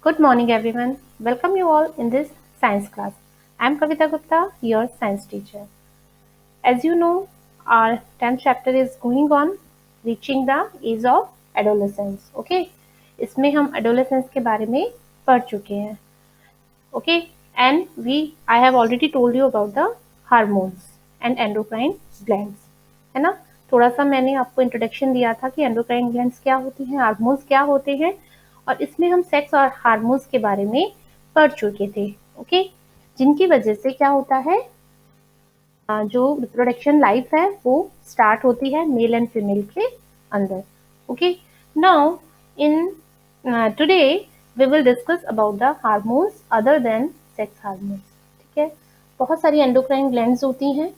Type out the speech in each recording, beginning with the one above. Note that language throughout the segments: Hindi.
Good morning, everyone. Welcome you all in this science class. I am Kavita Gupta, your science teacher. As you know, our 10th chapter is going on, reaching the age of adolescence. Okay, इसमें हम adolescence के बारे में पढ़ चुके हैं. Okay, and I have already told you about the hormones and endocrine glands. है ना? थोड़ा सा मैंने आपको इंट्रोडक्शन दिया था कि एंडोक्राइन ग्लैंड्स क्या होती हैं, हार्मोन्स क्या होते हैं, और इसमें हम सेक्स और हार्मोन्स के बारे में पढ़ चुके थे. ओके, जिनकी वजह से क्या होता है, जो रिप्रोडक्शन लाइफ है वो स्टार्ट होती है मेल एंड फीमेल के अंदर. Okay, now in today we will discuss about the hormones other than sex hormones. ठीक है, बहुत सारी एंडोक्राइन ग्लैंड्स होती हैं,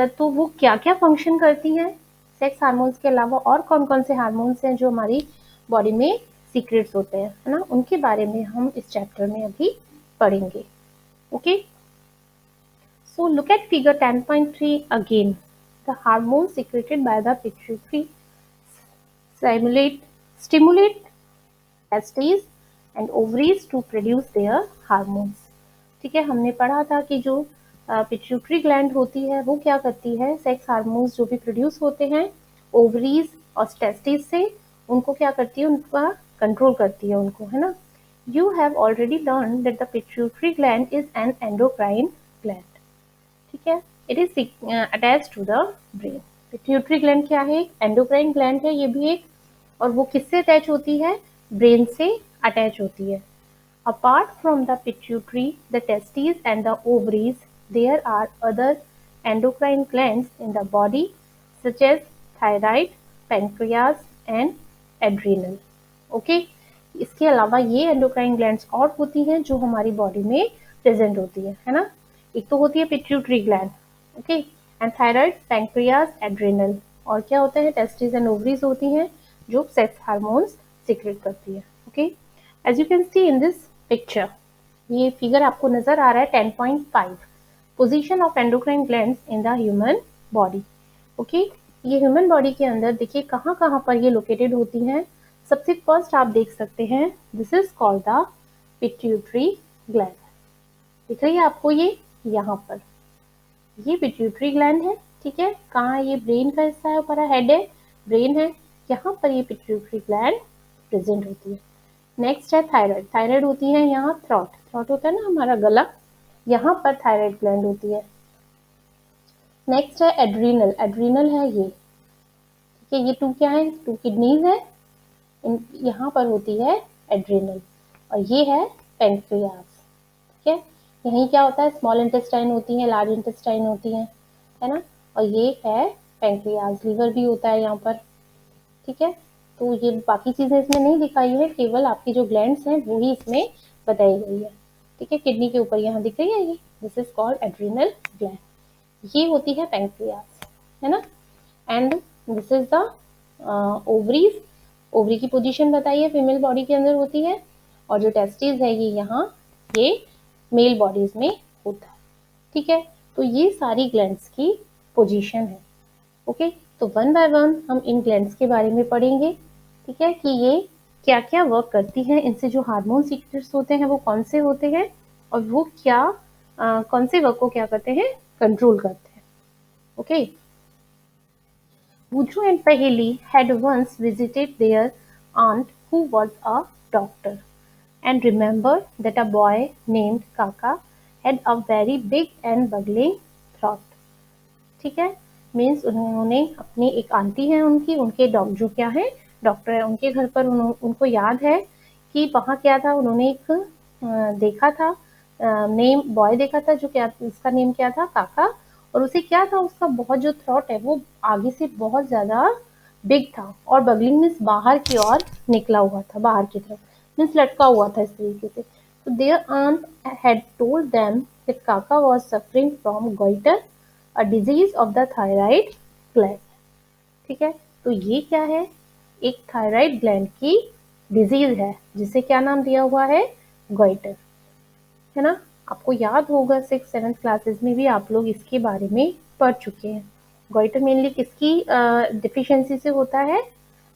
तो वो क्या क्या फंक्शन करती हैं सेक्स हार्मोन्स के अलावा, और कौन कौन से हार्मोन्स हैं जो हमारी बॉडी में सीक्रेट्स होते हैं, है ना, उनके बारे में हम इस चैप्टर में अभी पढ़ेंगे. Okay, so look at figure 10.3 again. The hormone secreted by the pituitary stimulate testes and ovaries to produce their hormones. ठीक है, हमने पढ़ा था कि जो पिट्यूटरी ग्लैंड होती है वो क्या करती है, सेक्स हार्मोन्स जो भी प्रोड्यूस होते हैं ओवरीज और टेस्टिस से, उनको क्या करती है, उनका कंट्रोल करती है उनको, है ना. You have already learn that the pituitary gland is an endocrine gland. ठीक है, it is attach to the brain. Pituitary gland क्या है, एंडोक्राइन ग्लैंड है ये भी एक, और वो किससे अटैच होती है, ब्रेन से अटैच होती है. Apart from the pituitary, the testes and the ovaries, there are other endocrine glands in the body such as thyroid, pancreas and adrenal. Okay? इसके अलावा ये एंडोक्राइन ग्लैंड्स और होती हैं जो हमारी बॉडी में प्रेजेंट होती है ना. एक तो होती है pituitary gland, okay, and thyroid, pancreas, adrenal, और क्या होता है, टेस्टिस एंड ओवरीज होती हैं जो सेक्स हार्मोन्स सीक्रेट करती है. Okay, as you can see in this picture, ये फिगर आपको नजर आ रहा है 10.5, position of endocrine glands in the human body. Okay, ये ह्यूमन बॉडी के अंदर देखिए कहाँ कहाँ पर ये लोकेटेड होती हैं. सबसे फर्स्ट आप देख सकते हैं, this is called the pituitary gland. दिख रही है आपको ये, यहाँ पर ये पिट्यूटरी ग्लैंड है. ठीक है, कहाँ ये ब्रेन का हिस्सा है, ऊपर हेड है, ब्रेन है, यहाँ पर ये पिट्यूटरी ग्लैंड प्रेजेंट होती है. नेक्स्ट है थायराइड. थायराइड होती है यहाँ थ्रॉट, थ्रॉट होता है ना हमारा गला, यहाँ पर थायराइड ग्लैंड होती है. नेक्स्ट है एड्रीनल. एड्रीनल है ये, ठीक है, ये टू क्या है, टू किडनीज है, यहाँ पर होती है एड्रीनल. और ये है पेंक्रियाज. ठीक है, यहीं क्या होता है, स्मॉल इंटेस्टाइन होती है, लार्ज इंटेस्टाइन होती है ना. और ये है पेंक्रियाज, लीवर भी होता है यहाँ पर. ठीक है, तो ये बाकी चीजें इसमें नहीं दिखाई है, केवल आपकी जो ग्लैंड्स हैं वो ही इसमें बताई गई है. ठीक है, किडनी के ऊपर यहाँ दिख रही है ये, this is called adrenal gland. ये होती है पैंक्रियास, है ना. And this is the ovaries. Ovary की पोजीशन बताइए, फीमेल बॉडी के अंदर होती है, और जो टेस्टिस है ये यहाँ, ये मेल बॉडीज में होता है. ठीक है, तो ये सारी ग्लैंड्स की पोजीशन है. ओके, तो वन बाय वन हम इन ग्लैंड्स के बारे में पढ़ेंगे. ठीक है, कि ये क्या क्या वर्क करती हैं, इनसे जो हार्मोन सीक्रेट्स होते हैं वो कौन से होते हैं, और वो क्या कौन से वर्क को क्या करते हैं, कंट्रोल करते हैं. Okay, Buju and Paheli had once visited their aunt who was a doctor and remembered that a boy named Kaka had a very big and bubbling throat. ठीक है, मीन्स उन्होंने अपनी एक आंटी है उनकी, उनके जो क्या है डॉक्टर है, उनके घर पर उनको याद है कि वहाँ क्या था, उन्होंने एक देखा था, नेम बॉय देखा था, जो क्या, उसका नेम क्या था, काका, और उसे क्या था, उसका बहुत जो थ्रॉट है वो आगे से बहुत ज्यादा बिग था, और बगलिंग मीन्स बाहर की ओर निकला हुआ था, बाहर की तरफ मीन्स लटका हुआ था इस तरीके से. तो there aunt had told them that kaka was suffering from goitre, a disease of the thyroid gland. ठीक है, तो ये क्या है, एक थायराइड ग्लैंड की डिजीज है जिसे क्या नाम दिया हुआ है, गोइटर, है ना. आपको याद होगा 6th-7th क्लासेस में भी आप लोग इसके बारे में पढ़ चुके हैं. गोइटर मेनली किसकी डिफिशियंसी से होता है,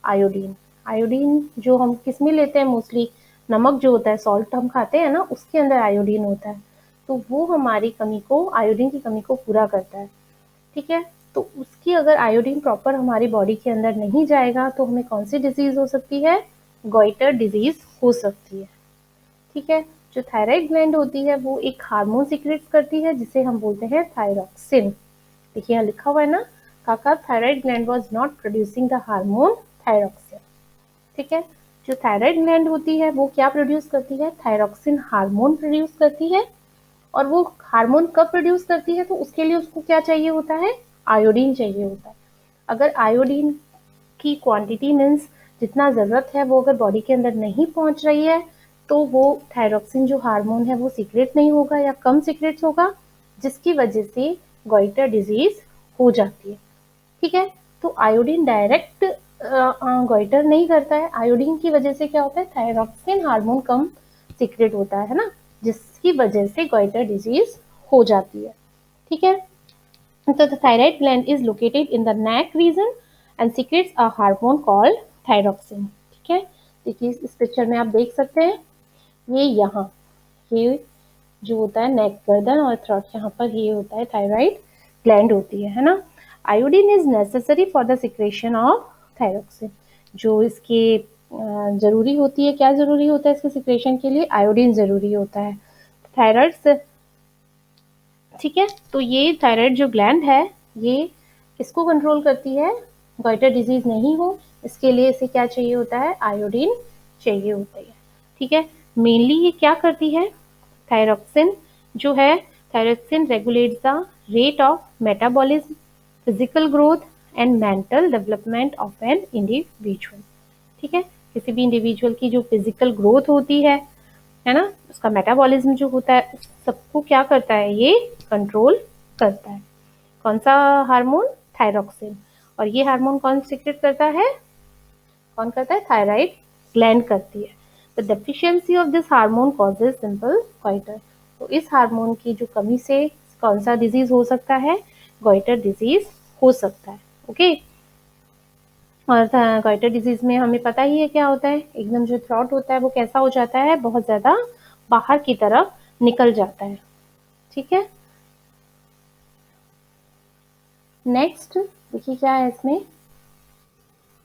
आयोडीन. आयोडीन जो हम किस में लेते हैं, मोस्टली नमक जो होता है, सॉल्ट हम खाते हैं ना, उसके अंदर आयोडीन होता है, तो वो हमारी कमी को, आयोडीन की कमी को पूरा करता है। ठीक है, तो उसकी अगर आयोडीन प्रॉपर हमारी बॉडी के अंदर नहीं जाएगा तो हमें कौन सी डिजीज हो सकती है, गॉइटर डिजीज हो सकती है। ठीक है, जो थायराइड ग्लैंड होती है वो एक हार्मोन सीक्रेट करती है जिसे हम बोलते हैं थायरॉक्सिन। देखिए यहाँ लिखा हुआ है ना, काका thyroid gland was not producing the hormone thyroxine. ठीक है, जो थायराइड ग्लैंड होती है वो क्या प्रोड्यूस करती है, थायरॉक्सिन हार्मोन प्रोड्यूस करती है। और वो हार्मोन कब प्रोड्यूस करती है, तो उसके लिए उसको क्या चाहिए होता है, आयोडीन चाहिए होता है। अगर आयोडीन की क्वांटिटी मीन्स जितना ज़रूरत है वो अगर बॉडी के अंदर नहीं पहुंच रही है तो वो थायरॉक्सिन जो हार्मोन है वो सीक्रेट नहीं होगा या कम सीक्रेट होगा, जिसकी वजह से गॉइटर डिजीज हो जाती है। ठीक है, तो आयोडीन डायरेक्ट गॉइटर नहीं करता है, आयोडीन की वजह से क्या होता है, थायरॉक्सिन हार्मोन कम सीक्रेट होता है ना, जिसकी वजह से गॉइटर डिजीज हो जाती है। ठीक है, तो the thyroid gland is located in the neck region and secretes a hormone called thyroxine। ठीक है, देखिए इस पिक्चर में आप देख सकते हैं, ये यहाँ, ये जो होता है नेक, गर्दन और थ्रोट, यहाँ पर ये होता है थायराइड ग्लैंड होती है ना। Iodine is necessary for the secretion of thyroxine. जो इसके जरूरी होती है, क्या जरूरी होता है इसके सिक्रेशन के लिए, आयोडीन जरूरी होता है थायराइड से। ठीक है, तो ये थायराइड जो ग्लैंड है ये किसको कंट्रोल करती है, गॉइटर डिजीज नहीं हो, इसके लिए इसे क्या चाहिए होता है, आयोडीन चाहिए होता है। ठीक है, मेनली ये क्या करती है, थायरोक्सिन जो है, thyroxine regulates the rate of metabolism, physical growth and mental development of an individual. ठीक है, किसी भी इंडिविजुअल की जो फिजिकल ग्रोथ होती है ना, उसका मेटाबॉलिज्म जो होता है, सबको क्या करता है, ये कंट्रोल करता है। कौन सा हार्मोन, थायरोक्सिन। और ये हार्मोन कौन सीक्रेट करता है, कौन करता है, थायराइड ग्लैंड करती है। The deficiency of this hormone causes simple goitre. तो इस हार्मोन की जो कमी से कौन सा डिजीज हो सकता है, गॉइटर डिजीज हो सकता है। ओके, और गॉइटर डिजीज में हमें पता ही है क्या होता है, एकदम जो थ्रॉट होता है वो कैसा हो जाता है, बहुत ज़्यादा बाहर की तरफ निकल जाता है। ठीक है, नेक्स्ट देखिए क्या है इसमें,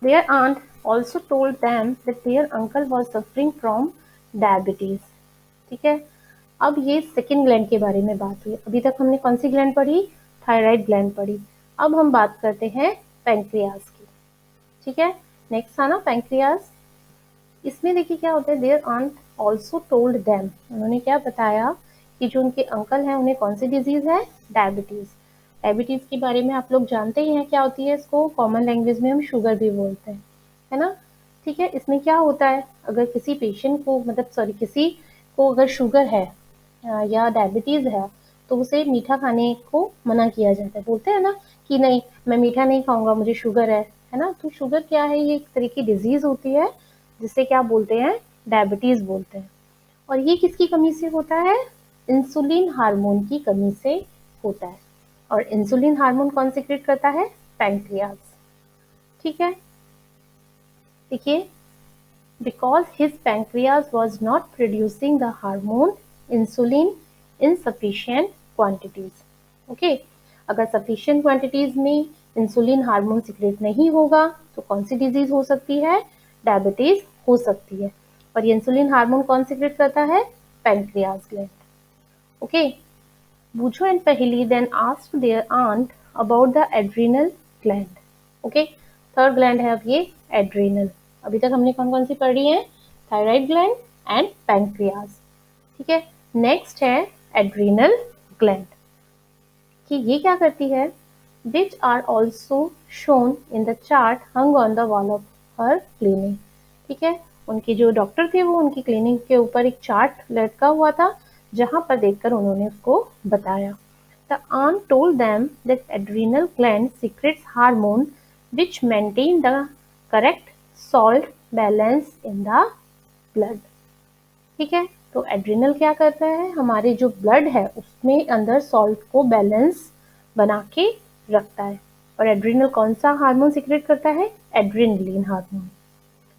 their aunt also told them that their uncle was suffering from diabetes। ठीक है, अब ये सेकेंड ग्लैंड के बारे में बात हुई। अभी तक हमने कौन सी ग्लैंड पढ़ी, थायराइड ग्लैंड पढ़ी। अब हम बात करते हैं पैंक्रियाज की। ठीक है, नेक्स्ट था ना पैंक्रियाज। इसमें देखिए क्या होता है, their aunt also told them, उन्होंने क्या बताया कि जो उनके अंकल हैं उन्हें कौन सी डिजीज है, डायबिटीज। डायबिटीज के बारे में आप लोग जानते ही हैं क्या होती है, इसको कॉमन लैंग्वेज में हम शुगर भी बोलते हैं, है ना। ठीक है, इसमें क्या होता है, अगर किसी पेशेंट को, मतलब सॉरी, किसी को अगर शुगर है या डायबिटीज है तो उसे मीठा खाने को मना किया जाता है, बोलते हैं ना कि नहीं मैं मीठा नहीं खाऊंगा, मुझे शुगर है ना। तो शुगर क्या है, ये एक तरह की डिजीज होती है जिसे क्या बोलते हैं, डायबिटीज बोलते हैं। और ये किसकी कमी से होता है, इंसुलिन हार्मोन की कमी से होता है। और इंसुलिन हार्मोन कौन सीक्रेट करता है, पैंक्रियाज। ठीक है, देखिए, because his pancreas was not producing the hormone insulin in sufficient quantities। Okay, अगर sufficient quantities में इंसुलिन हार्मोन सीक्रेट नहीं होगा तो कौन सी डिजीज हो सकती है, डायबिटीज हो सकती है। और ये इंसुलिन हार्मोन कौन सीक्रेट करता है, pancreas gland. Okay, Boojho and Paheli then asked their aunt about the adrenal gland. Okay, third gland है अब ये एड्रिनल। अभी तक हमने कौन कौन सी पढ़ी है, थायराइड ग्लैंड एंड पैंक्रियाज। ठीक है, नेक्स्ट है एड्रिनल ग्लैंड कि ये क्या करती है, which are also shown in the chart hung on the wall of her clinic. ठीक है, उनके जो डॉक्टर थे वो उनकी क्लिनिक के ऊपर एक चार्ट लटका हुआ था जहां पर देखकर उन्होंने उसको बताया। The aunt told them that adrenal gland secretes hormone which maintain the correct salt balance in the blood। ठीक है, तो एड्रिनल क्या करता है, हमारे जो ब्लड है उसमें अंदर सॉल्ट को बैलेंस बना के रखता है। और एड्रिनल कौन सा हार्मोन सीक्रेट करता है, एड्रेनलिन हार्मोन।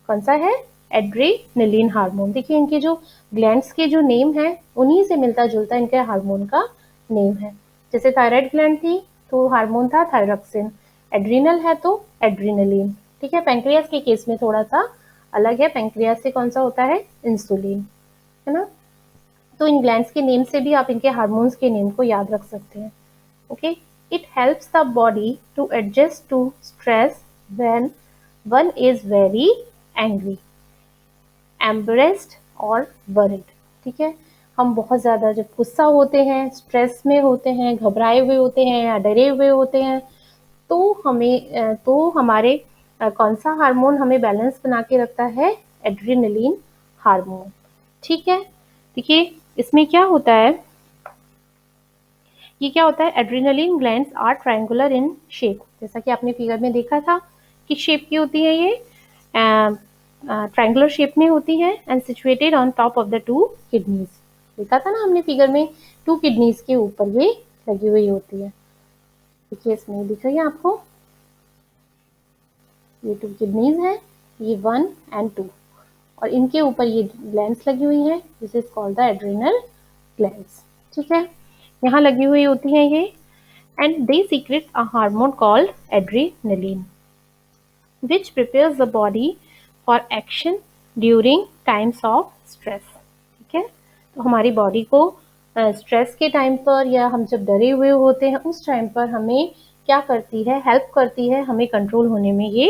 कौन सा है, एड्रेनलिन हार्मोन। देखिए इनके जो ग्लैंड्स के जो नेम है उन्हीं से मिलता जुलता इनके हार्मोन का नेम है। जैसे थायराइड ग्लैंड थी तो हार्मोन था थायरॉक्सिन, एड्रिनल है तो एड्रिनलिन। ठीक है, पैंक्रियास के केस में थोड़ा सा अलग है, पैंक्रियास से कौन सा होता है, इंसुलिन, है ना। तो इन ग्लैंड्स के नेम से भी आप इनके हार्मोन्स के नेम को याद रख सकते हैं। Okay, it helps the body to adjust to stress when one is very angry, embarrassed और वरिड। ठीक है, हम बहुत ज़्यादा जब गुस्सा होते हैं, स्ट्रेस में होते हैं, घबराए हुए होते हैं या डरे हुए होते हैं, तो हमारे कौन सा हार्मोन हमें बैलेंस बना के रखता है, एड्रिनलिन हार्मोन। ठीक है, देखिए इसमें क्या होता है, ये क्या होता है, adrenaline glands are triangular in shape, जैसा कि आपने फिगर में देखा था किस शेप की होती है, ये ट्रायंगुलर शेप में होती है and situated on top of the two kidneys. देखा था ना हमने फिगर में, टू किडनीज के ऊपर ये लगी हुई होती है। देखिए इसमें दिख रही है आपको, ये टू किडनीज है, ये 1 and 2, और इनके ऊपर ये ग्लैंड्स लगी हुई है, this is called the adrenal glands. ठीक है, यहाँ लगी हुई होती है ये, and they secret a hormone called adrenaline which prepares the body for action during times of stress। ठीक है, तो हमारी बॉडी को स्ट्रेस के टाइम पर या हम जब डरे हुए होते हैं उस टाइम पर हमें क्या करती है, हेल्प करती है, हमें कंट्रोल होने में ये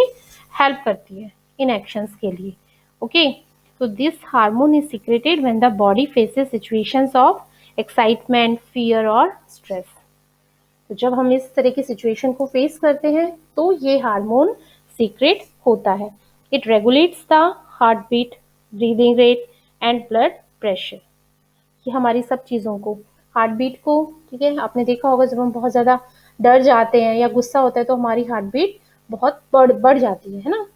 हेल्प करती है इन एक्शंस के लिए। ओके, तो this hormone is secreted when the body faces situations of excitement, fear और स्ट्रेस। तो जब हम इस तरह की सिचुएशन को फेस करते हैं तो ये हार्मोन सीक्रेट होता है। It regulates the heart beat, breathing rate and blood pressure. ये हमारी सब चीज़ों को, हार्ट बीट को, ठीक है, आपने देखा होगा जब हम बहुत ज़्यादा डर जाते हैं या गुस्सा होता है तो हमारी हार्ट बीट बहुत बढ़ जाती है ना।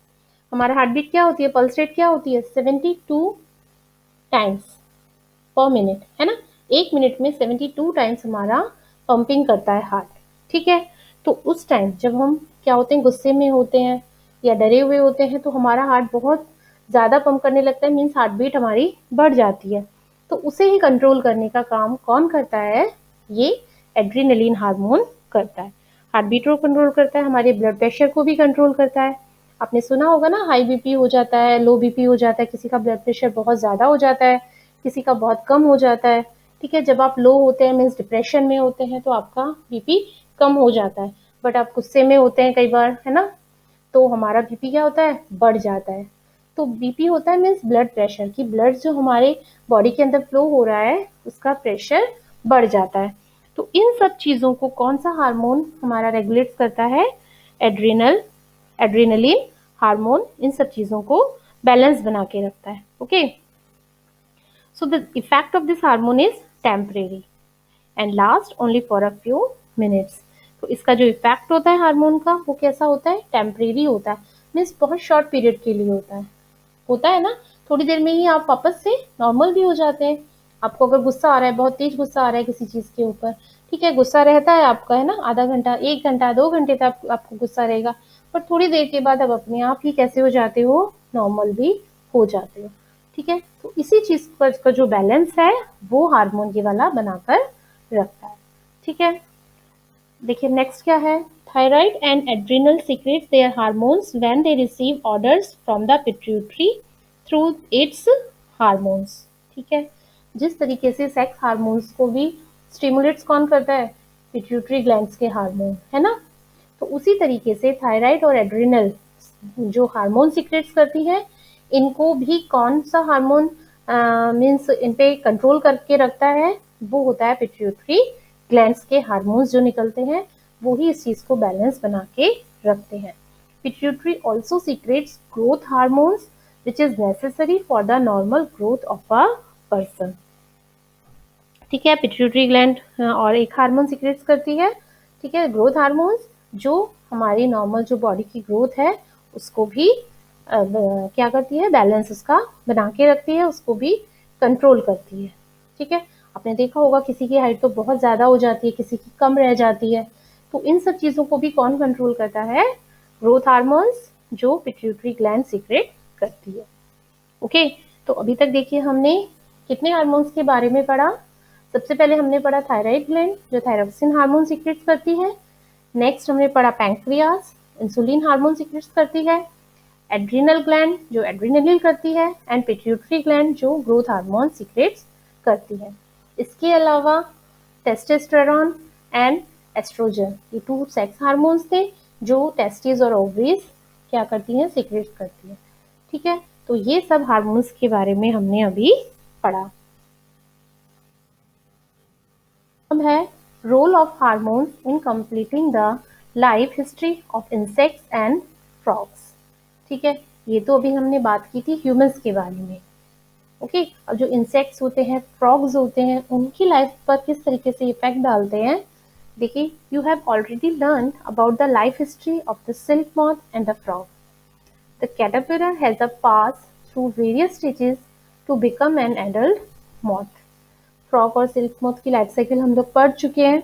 हमारा हार्ट बीट क्या होती है, पल्स रेट क्या होती है, 72 टाइम्स पर मिनट, है ना। 1 मिनट में 72 टाइम्स हमारा पंपिंग करता है हार्ट। ठीक है, तो उस टाइम जब हम क्या होते हैं, गुस्से में होते हैं या डरे हुए होते हैं तो हमारा हार्ट बहुत ज़्यादा पंप करने लगता है, मीन्स हार्ट बीट हमारी बढ़ जाती है। तो उसे ही कंट्रोल करने का काम कौन करता है, ये एड्रिनलिन हार्मोन करता है। हार्ट बीट को कंट्रोल करता है, हमारे ब्लड प्रेशर को भी कंट्रोल करता है। आपने सुना होगा ना, हाई बीपी हो जाता है, लो बीपी हो जाता है, किसी का ब्लड प्रेशर बहुत ज़्यादा हो जाता है, किसी का बहुत कम हो जाता है। ठीक है, जब आप लो होते हैं मीन्स डिप्रेशन में होते हैं तो आपका बीपी कम हो जाता है, बट आप गुस्से में होते हैं कई बार, है ना, तो हमारा बीपी क्या होता है, बढ़ जाता है। तो बीपी होता है मीन्स ब्लड प्रेशर, की ब्लड जो हमारे बॉडी के अंदर फ्लो हो रहा है उसका प्रेशर बढ़ जाता है। तो इन सब चीज़ों को कौन सा हार्मोन हमारा रेगुलेट करता है, एड्रिनलिन हार्मोन इन सब चीज़ों को बैलेंस बना के रखता है। Okay, so the effect of this hormone is temporary and last only for a few minutes। तो इसका जो इफेक्ट होता है हार्मोन का वो कैसा होता है, टेम्परेरी होता है, मीन्स बहुत शॉर्ट पीरियड के लिए होता है ना, थोड़ी देर में ही आप वापस से नॉर्मल भी हो जाते हैं। आपको अगर गुस्सा आ रहा है, बहुत तेज गुस्सा आ रहा है किसी चीज़ के ऊपर, ठीक है, गुस्सा रहता है आपका, है ना, आधा घंटा, 1 घंटा, 2 घंटे तक आपको गुस्सा रहेगा, पर थोड़ी देर के बाद अब अपने आप ही कैसे हो जाते हो, नॉर्मल भी हो जाते हो। ठीक है, तो इसी चीज़ पर का जो बैलेंस है वो हार्मोन ये वाला बनाकर रखता है। ठीक है, देखिए नेक्स्ट क्या है, thyroid and adrenal secretes their hormones when they receive orders from the pituitary through its hormones. ठीक है, जिस तरीके से सेक्स हार्मोन्स को भी स्टिमुलेट्स कौन करता है, पिट्यूटरी ग्लैंड्स के हार्मोन, है ना। तो उसी तरीके से थायराइड और एड्रिनल जो हार्मोन सीक्रेट्स करती है, इनको भी कौन सा हार्मोन मीन्स इन पे कंट्रोल करके रखता है, वो होता है पिट्यूटरी ग्लैंड्स के हार्मोन्स जो निकलते हैं, वो ही इस चीज़ को बैलेंस बना के रखते हैं। Pituitary also secrets growth hormones which is necessary for the normal growth of a person. ठीक है, पिट्यूटरी ग्लैंड और एक हार्मोन सीक्रेट्स करती है, ठीक है, ग्रोथ हार्मोन्स, जो हमारी नॉर्मल जो बॉडी की ग्रोथ है उसको भी क्या करती है, बैलेंस उसका बना के रखती है, उसको भी कंट्रोल करती है। ठीक है, आपने देखा होगा किसी की हाइट तो बहुत ज़्यादा हो जाती है, किसी की कम रह जाती है, तो इन सब चीज़ों को भी कौन कंट्रोल करता है, ग्रोथ हार्मोन्स, जो पिट्यूटरी ग्लैंड सीक्रेट करती है। ओके, तो अभी तक देखिए हमने कितने हार्मोन्स के बारे में पढ़ा। सबसे पहले हमने पढ़ा थायराइड ग्लैंड जो थायरोक्सिन हार्मोन सीक्रेट करती है। नेक्स्ट हमने पढ़ा पैंक्रियास, इंसुलिन हार्मोन सीक्रेट करती है। एड्रिनल ग्लैंड जो एड्रिनलिन करती है, एंड पिट्यूटरी ग्लैंड जो ग्रोथ हार्मोन सीक्रेट करती है। इसके अलावा टेस्टोस्टेरोन एंड एस्ट्रोजन, ये 2 सेक्स हार्मोन्स थे जो टेस्टिस और ओवरीज क्या करती हैं, सीक्रेट करती है। ठीक है, तो ये सब हार्मोन्स के बारे में हमने अभी पढ़ा। अब है role of hormones in completing the life history of insects and frogs. ठीक है, ये तो अभी हमने बात की थी ह्यूमंस के बारे में। ओके, अब जो इंसेक्ट्स होते हैं, फ्रॉग्स होते हैं, उनकी लाइफ पर किस तरीके से इफेक्ट डालते हैं। देखिए, you have already learn about the life history of the silk moth and the frog. The caterpillar has a pass through various stages to become an adult moth. Frog और सिल्क मॉथ की लाइफ साइकिल हम लोग पढ़ चुके हैं।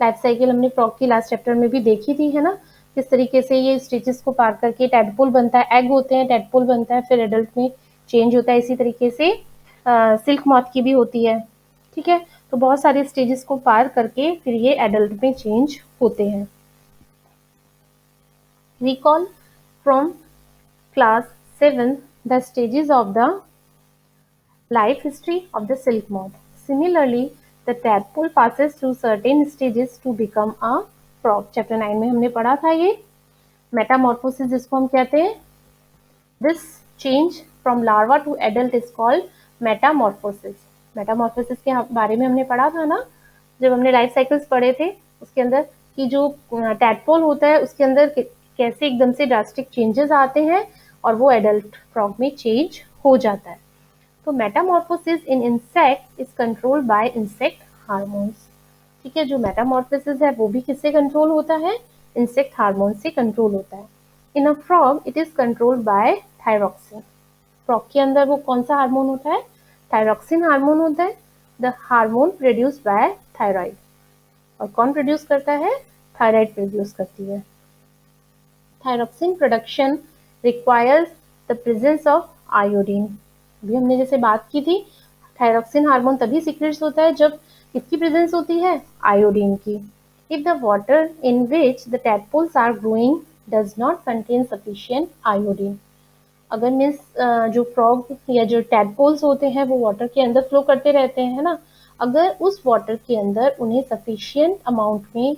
लाइफ साइकिल हमने फ्रॉग की लास्ट चैप्टर में भी देखी थी, है ना, किस तरीके से ये स्टेजेस को पार करके टैडपोल बनता है, एग होते हैं, टैडपोल बनता है, फिर एडल्ट में चेंज होता है। इसी तरीके से सिल्क मॉथ की भी होती है। ठीक है, तो बहुत सारे स्टेजेस को पार करके फिर ये एडल्ट में चेंज होते हैं। Recall from class 7 the stages of the life history of the silk moth. Similarly, the tadpole passes through certain stages to become a frog. Chapter 9 में हमने पढ़ा था ये मेटामॉर्फोसिस जिसको हम कहते हैं। This change from larva to adult is called metamorphosis. Metamorphosis के बारे में हमने पढ़ा था ना, जब हमने लाइफ साइकिल्स पढ़े थे, उसके अंदर कि जो टैडपोल होता है उसके अंदर कैसे एकदम से ड्रास्टिक चेंजेस आते हैं और वो एडल्ट फ्रॉग में चेंज हो जाता है। तो Metamorphosis in insect is controlled bye insect hormones. ठीक है, जो मेटामॉर्फोसिस है वो भी किससे कंट्रोल होता है, इंसेक्ट हार्मोन से कंट्रोल होता है। In a frog it is controlled by thyroxine. Frog के अंदर वो कौन सा हार्मोन होता है, थायरोक्सिन हार्मोन होता है, the hormone produce by thyroid. और कौन प्रोड्यूस करता है, थायराइड प्रोड्यूस करती है। Thyroxine production requires the presence of iodine. अभी हमने जैसे बात की थी, थायरोक्सिन हार्मोन तभी सीक्रेट होता है जब किसकी प्रेजेंस होती है, आयोडीन की। If the water in which the tadpoles are growing does not contain sufficient iodine. अगर मीन्स जो फ्रॉग या जो टैडपोल्स होते हैं वो वाटर के अंदर फ्लो करते रहते हैं, है ना, अगर उस वाटर के अंदर उन्हें सफिशिएंट अमाउंट में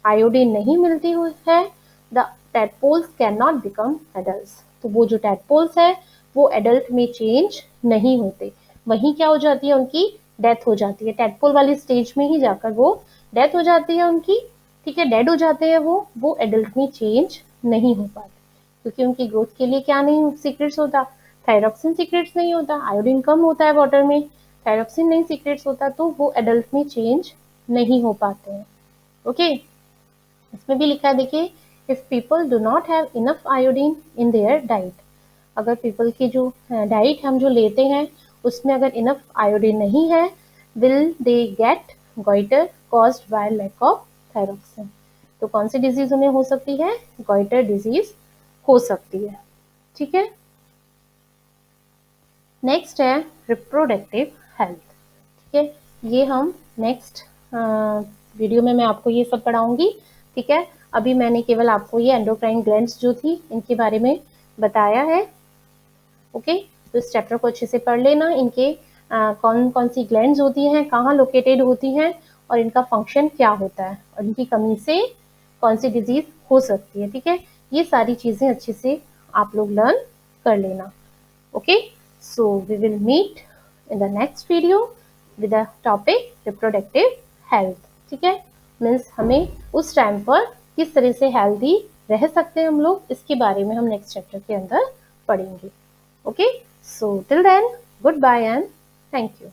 आयोडीन नहीं मिलती हुई है, the tadpoles can not become adults. तो वो जो टैडपोल्स है वो एडल्ट में चेंज नहीं होते, वहीं क्या हो जाती है, उनकी डेथ हो जाती है। टैडपोल वाली स्टेज में ही जाकर वो डेथ हो जाती है उनकी। ठीक है, डेड हो जाते हैं वो एडल्ट में चेंज नहीं हो पाते, क्योंकि उनकी ग्रोथ के लिए क्या नहीं सीक्रेट्स होता, थायरोक्सिन सीक्रेट्स नहीं होता, आयोडीन कम होता है वाटर में, थायरोक्सिन नहीं सीक्रेट्स होता, तो वो एडल्ट में चेंज नहीं हो पाते हैं। ओके, इसमें भी लिखा है, देखिए, if people do not have enough iodine in their diet. अगर पीपल की जो डाइट हम जो लेते हैं उसमें अगर इनफ आयोडीन नहीं है, will they get goitre caused by lack of thyroxine. तो कौन सी डिजीज उन्हें हो सकती है, गॉइटर डिजीज हो सकती है। ठीक है, नेक्स्ट है रिप्रोडक्टिव हेल्थ। ठीक है, ये हम नेक्स्ट वीडियो में मैं आपको ये सब पढ़ाऊंगी। ठीक है, अभी मैंने केवल आपको ये एंडोक्राइन ग्लैंड्स जो थी इनके बारे में बताया है। ओके, तो इस चैप्टर को अच्छे से पढ़ लेना, इनके कौन कौन सी ग्लैंड्स होती हैं, कहाँ लोकेटेड होती हैं और इनका फंक्शन क्या होता है और इनकी कमी से कौन सी डिजीज हो सकती है। ठीक है, ये सारी चीजें अच्छे से आप लोग लर्न कर लेना। Okay, so we will meet in the next video with the topic reproductive health. ठीक है, मीन्स हमें उस टाइम पर किस तरह से हेल्दी रह सकते हैं हम लोग, इसके बारे में हम नेक्स्ट चैप्टर के अंदर पढ़ेंगे। Okay, so till then, goodbye and thank you.